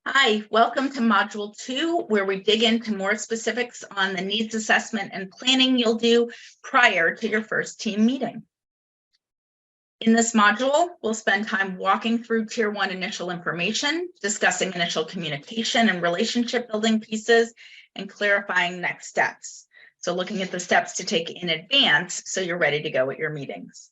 Hi, welcome to Module 2, where we dig into more specifics on the needs assessment and planning you'll do prior to your first team meeting. In this module, we'll spend time walking through Tier 1 initial information, discussing initial communication and relationship building pieces, and clarifying next steps. So looking at the steps to take in advance so you're ready to go at your meetings.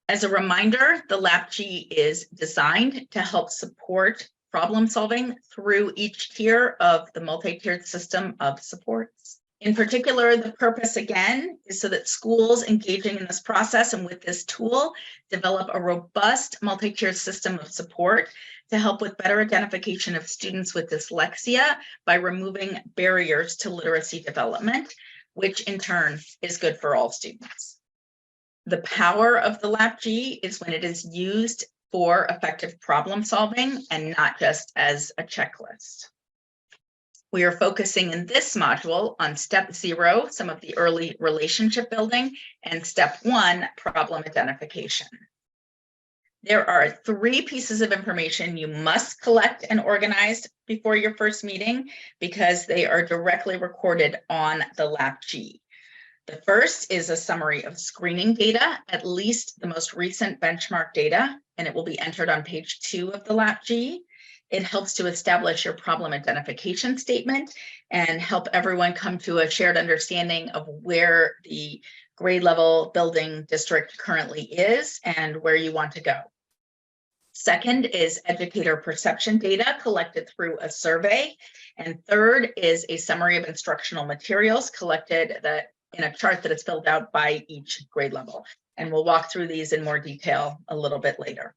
As a reminder, the LAPG is designed to help support problem solving through each tier of the multi-tiered system of supports. In particular, the purpose again is so that schools engaging in this process and with this tool develop a robust multi-tiered system of support to help with better identification of students with dyslexia by removing barriers to literacy development, which in turn is good for all students. The power of the LAPG is when it is used for effective problem solving and not just as a checklist. We are focusing in this module on step 0, some of the early relationship building, and step 1, problem identification. There are 3 pieces of information you must collect and organize before your first meeting because they are directly recorded on the LAPG. The first is a summary of screening data, at least the most recent benchmark data, and it will be entered on page 2 of the LAPG. It helps to establish your problem identification statement and help everyone come to a shared understanding of where the grade level building district currently is and where you want to go. Second is educator perception data collected through a survey. And third is a summary of instructional materials collected in a chart that is filled out by each grade level. And we'll walk through these in more detail a little bit later.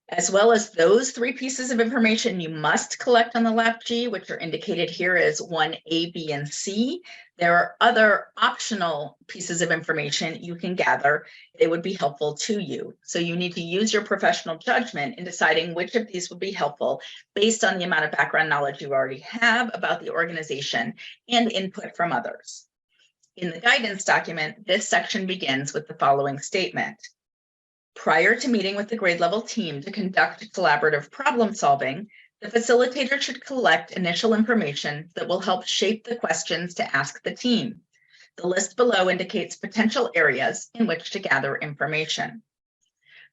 As well as those 3 pieces of information you must collect on the LAPG, which are indicated here as 1A, B, and C. There are other optional pieces of information you can gather. They would be helpful to you. So you need to use your professional judgment in deciding which of these would be helpful based on the amount of background knowledge you already have about the organization and input from others. In the guidance document, this section begins with the following statement. Prior to meeting with the grade level team to conduct collaborative problem solving, the facilitator should collect initial information that will help shape the questions to ask the team. The list below indicates potential areas in which to gather information.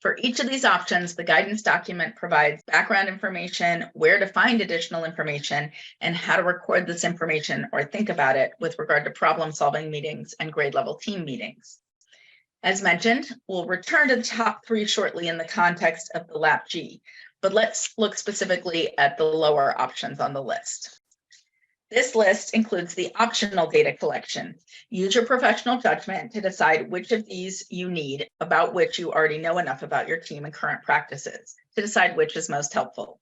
For each of these options, the guidance document provides background information, where to find additional information, and how to record this information or think about it with regard to problem solving meetings and grade level team meetings. As mentioned, we'll return to the top 3 shortly in the context of the LAPG, but let's look specifically at the lower options on the list. This list includes the optional data collection. Use your professional judgment to decide which of these you need, about which you already know enough about your team and current practices, to decide which is most helpful.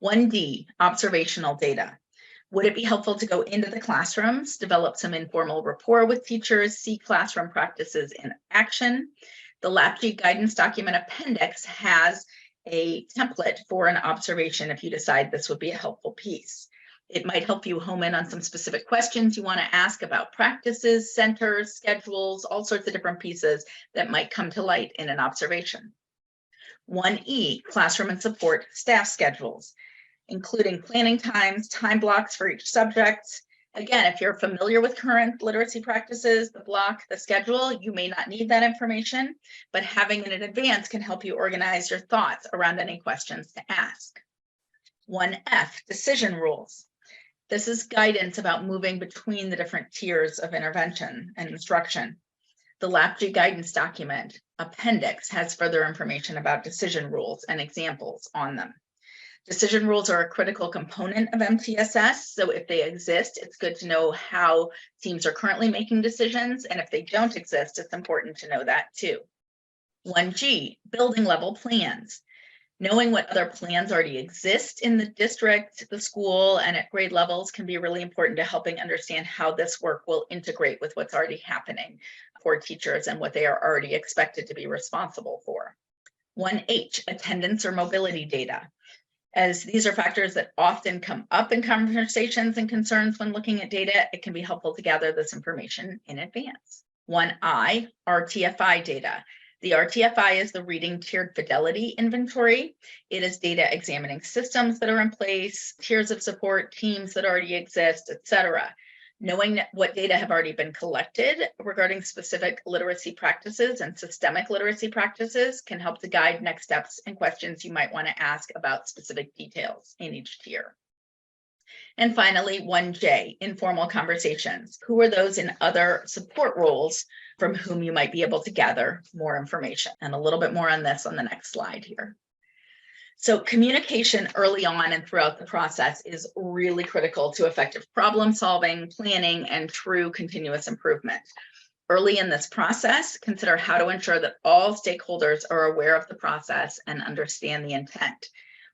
1D, observational data. Would it be helpful to go into the classrooms, develop some informal rapport with teachers, see classroom practices in action? The LAPG guidance document appendix has a template for an observation if you decide this would be a helpful piece. It might help you home in on some specific questions you want to ask about practices, centers, schedules, all sorts of different pieces that might come to light in an observation. 1E, classroom and support staff schedules, including planning times, time blocks for each subject. Again, if you're familiar with current literacy practices, the block, the schedule, you may not need that information, but having it in advance can help you organize your thoughts around any questions to ask. 1F, decision rules. This is guidance about moving between the different tiers of intervention and instruction. The LAPG guidance document appendix has further information about decision rules and examples on them. Decision rules are a critical component of MTSS, so if they exist, it's good to know how teams are currently making decisions, and if they don't exist, it's important to know that too. 1G, building level plans. Knowing what other plans already exist in the district, the school, and at grade levels can be really important to helping understand how this work will integrate with what's already happening for teachers and what they are already expected to be responsible for. 1H, attendance or mobility data. As these are factors that often come up in conversations and concerns when looking at data, it can be helpful to gather this information in advance. 1I, RTFI data. The RTFI is the Reading Tiered Fidelity Inventory. It is data examining systems that are in place, tiers of support, teams that already exist, etc. Knowing what data have already been collected regarding specific literacy practices and systemic literacy practices can help to guide next steps and questions you might want to ask about specific details in each tier. And finally, 1J, informal conversations. Who are those in other support roles from whom you might be able to gather more information? And a little bit more on this on the next slide here. So communication early on and throughout the process is really critical to effective problem solving, planning, and true continuous improvement. Early in this process, consider how to ensure that all stakeholders are aware of the process and understand the intent.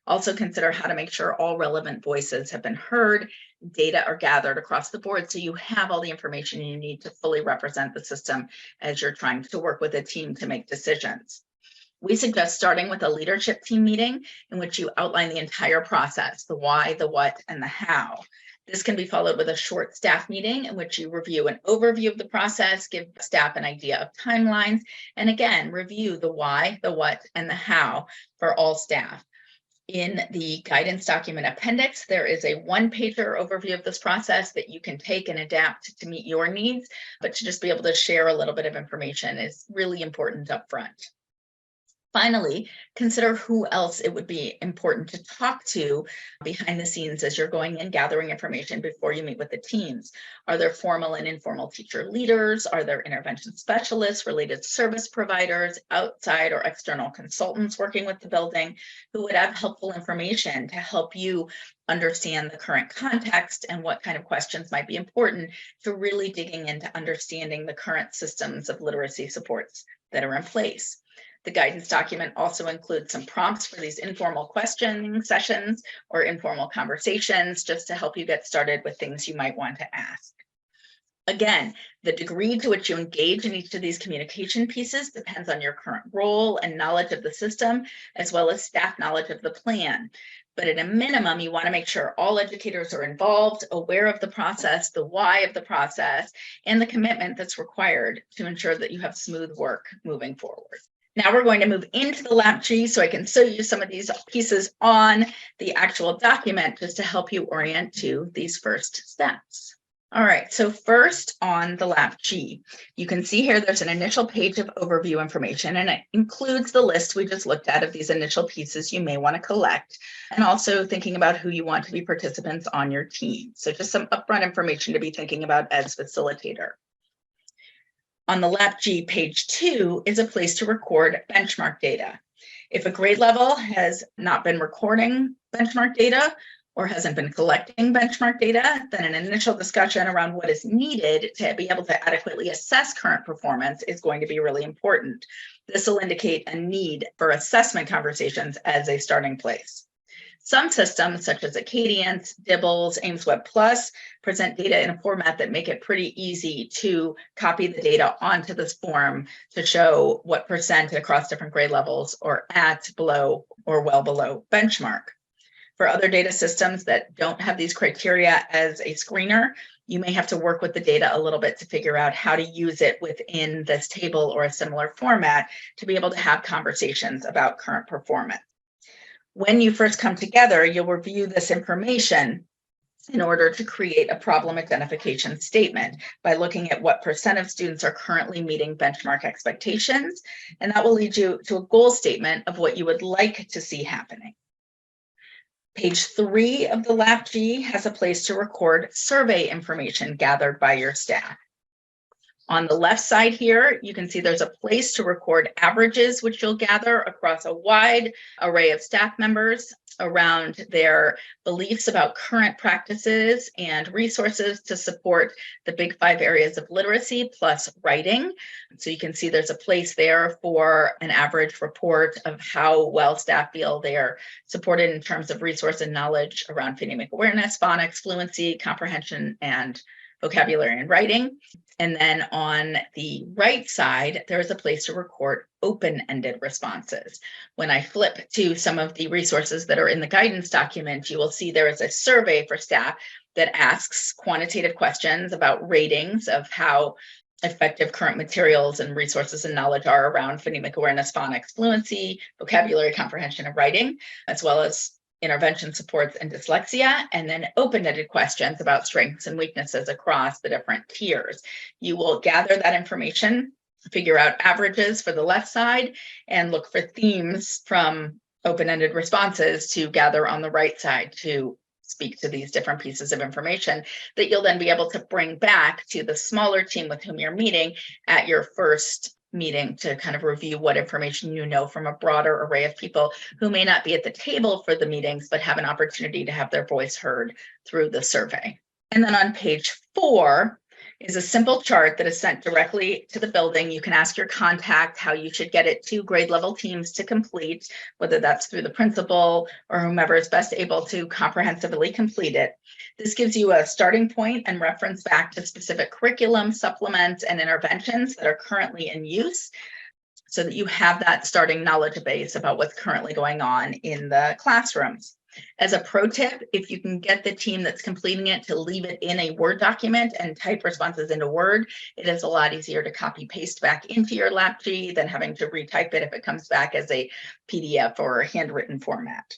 Also consider how to make sure all relevant voices have been heard, data are gathered across the board so you have all the information you need to fully represent the system as you're trying to work with a team to make decisions. We suggest starting with a leadership team meeting in which you outline the entire process, the why, the what, and the how. This can be followed with a short staff meeting in which you review an overview of the process, give staff an idea of timelines, and again, review the why, the what, and the how for all staff. In the guidance document appendix, there is a one-pager overview of this process that you can take and adapt to meet your needs, but to just be able to share a little bit of information is really important up front. Finally, consider who else it would be important to talk to behind the scenes as you're going and gathering information before you meet with the teams. Are there formal and informal teacher leaders? Are there intervention specialists, related service providers, outside or external consultants working with the building who would have helpful information to help you understand the current context and what kind of questions might be important to really digging into understanding the current systems of literacy supports that are in place? The guidance document also includes some prompts for these informal questioning sessions or informal conversations just to help you get started with things you might want to ask. Again, the degree to which you engage in each of these communication pieces depends on your current role and knowledge of the system, as well as staff knowledge of the plan. But at a minimum, you want to make sure all educators are involved, aware of the process, the why of the process, and the commitment that's required to ensure that you have smooth work moving forward. Now we're going to move into the LAPG so I can show you some of these pieces on the actual document just to help you orient to these first steps. All right, so first on the LAPG, you can see here there's an initial page of overview information, and it includes the list we just looked at of these initial pieces you may want to collect, and also thinking about who you want to be participants on your team. So just some upfront information to be thinking about as facilitator. On the LAPG, page 2 is a place to record benchmark data. If a grade level has not been recording benchmark data or hasn't been collecting benchmark data, then an initial discussion around what is needed to be able to adequately assess current performance is going to be really important. This will indicate a need for assessment conversations as a starting place. Some systems, such as Acadience, DIBELS, AimsWeb Plus, present data in a format that make it pretty easy to copy the data onto this form to show what percent across different grade levels are at, below, or well below benchmark. For other data systems that don't have these criteria as a screener, you may have to work with the data a little bit to figure out how to use it within this table or a similar format to be able to have conversations about current performance. When you first come together, you'll review this information in order to create a problem identification statement by looking at what percent of students are currently meeting benchmark expectations, and that will lead you to a goal statement of what you would like to see happening. Page 3 of the LAPG has a place to record survey information gathered by your staff. On the left side here, you can see there's a place to record averages, which you'll gather across a wide array of staff members around their beliefs about current practices and resources to support the big 5 areas of literacy plus writing. So you can see there's a place there for an average report of how well staff feel they're supported in terms of resource and knowledge around phonemic awareness, phonics, fluency, comprehension, and vocabulary and writing. And then on the right side, there is a place to record open-ended responses. When I flip to some of the resources that are in the guidance document, you will see there is a survey for staff that asks quantitative questions about ratings of how effective current materials and resources and knowledge are around phonemic awareness, phonics, fluency, vocabulary comprehension, and writing, as well as intervention supports and dyslexia, and then open-ended questions about strengths and weaknesses across the different tiers. You will gather that information, figure out averages for the left side, and look for themes from open-ended responses to gather on the right side to speak to these different pieces of information that you'll then be able to bring back to the smaller team with whom you're meeting at your first meeting to kind of review what information you know from a broader array of people who may not be at the table for the meetings, but have an opportunity to have their voice heard through the survey. And then on page 4 is a simple chart that is sent directly to the building. You can ask your contact how you should get it to grade level teams to complete, whether that's through the principal or whomever is best able to comprehensively complete it. This gives you a starting point and reference back to specific curriculum, supplements, and interventions that are currently in use, so that you have that starting knowledge base about what's currently going on in the classrooms. As a pro tip, if you can get the team that's completing it to leave it in a Word document and type responses into Word, it is a lot easier to copy paste back into your LapG than having to retype it if it comes back as a PDF or a handwritten format.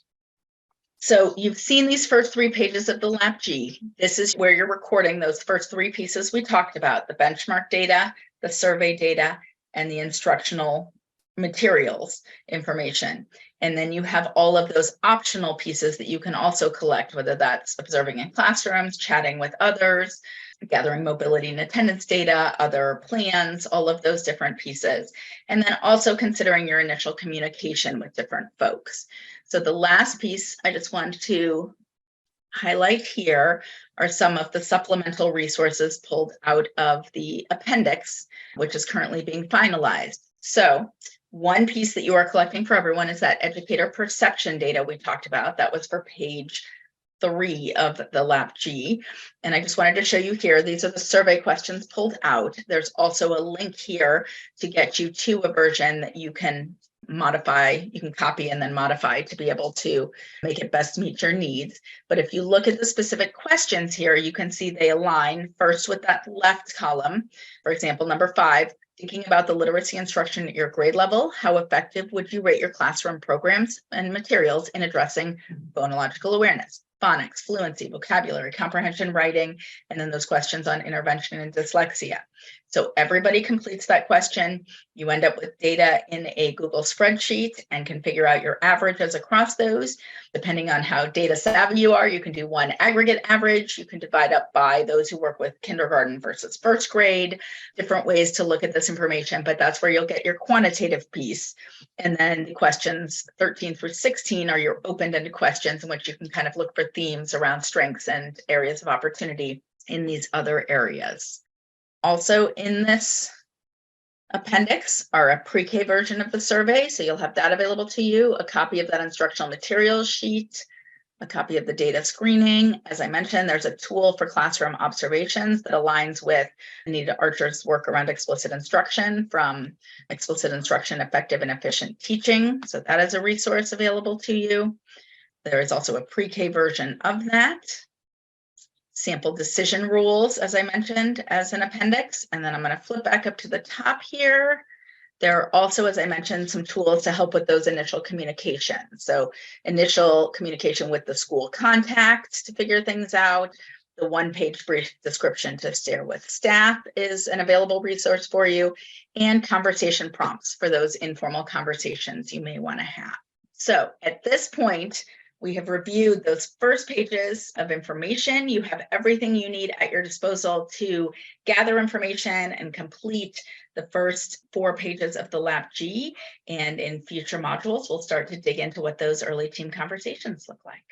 So you've seen these first 3 pages of the LapG. This is where you're recording those first 3 pieces we talked about: the benchmark data, the survey data, and the instructional materials information. And then you have all of those optional pieces that you can also collect, whether that's observing in classrooms, chatting with others, gathering mobility and attendance data, other plans, all of those different pieces. And then also considering your initial communication with different folks. So the last piece I just wanted to highlight here are some of the supplemental resources pulled out of the appendix, which is currently being finalized. So one piece that you are collecting for everyone is that educator perception data we talked about. That was for page 3 of the LapG. And I just wanted to show you here, these are the survey questions pulled out. There's also a link here to get you to a version that you can modify, you can copy and then modify to be able to make it best meet your needs. But if you look at the specific questions here, you can see they align first with that left column. For example, number 5, thinking about the literacy instruction at your grade level, how effective would you rate your classroom programs and materials in addressing phonological awareness, phonics, fluency, vocabulary, comprehension, writing, and then those questions on intervention and dyslexia. So everybody completes that question. You end up with data in a Google spreadsheet and can figure out your averages across those. Depending on how data savvy you are, you can do one aggregate average. You can divide up by those who work with kindergarten versus first grade, different ways to look at this information, but that's where you'll get your quantitative piece. And then the questions 13 through 16 are your open-ended questions in which you can kind of look for themes around strengths and areas of opportunity in these other areas. Also in this appendix are a pre-K version of the survey, so you'll have that available to you, a copy of that instructional materials sheet, a copy of the data screening. As I mentioned, there's a tool for classroom observations that aligns with Anita Archer's work around explicit instruction from Explicit Instruction, Effective and Efficient Teaching. So that is a resource available to you. There is also a pre-K version of that. Sample decision rules, as I mentioned, as an appendix. And then I'm going to flip back up to the top here. There are also, as I mentioned, some tools to help with those initial communications. So initial communication with the school contacts to figure things out. The one-page brief description to share with staff is an available resource for you, and conversation prompts for those informal conversations you may want to have. So at this point, we have reviewed those first pages of information. You have everything you need at your disposal to gather information and complete the first 4 pages of the LapG. And in future modules, we'll start to dig into what those early team conversations look like.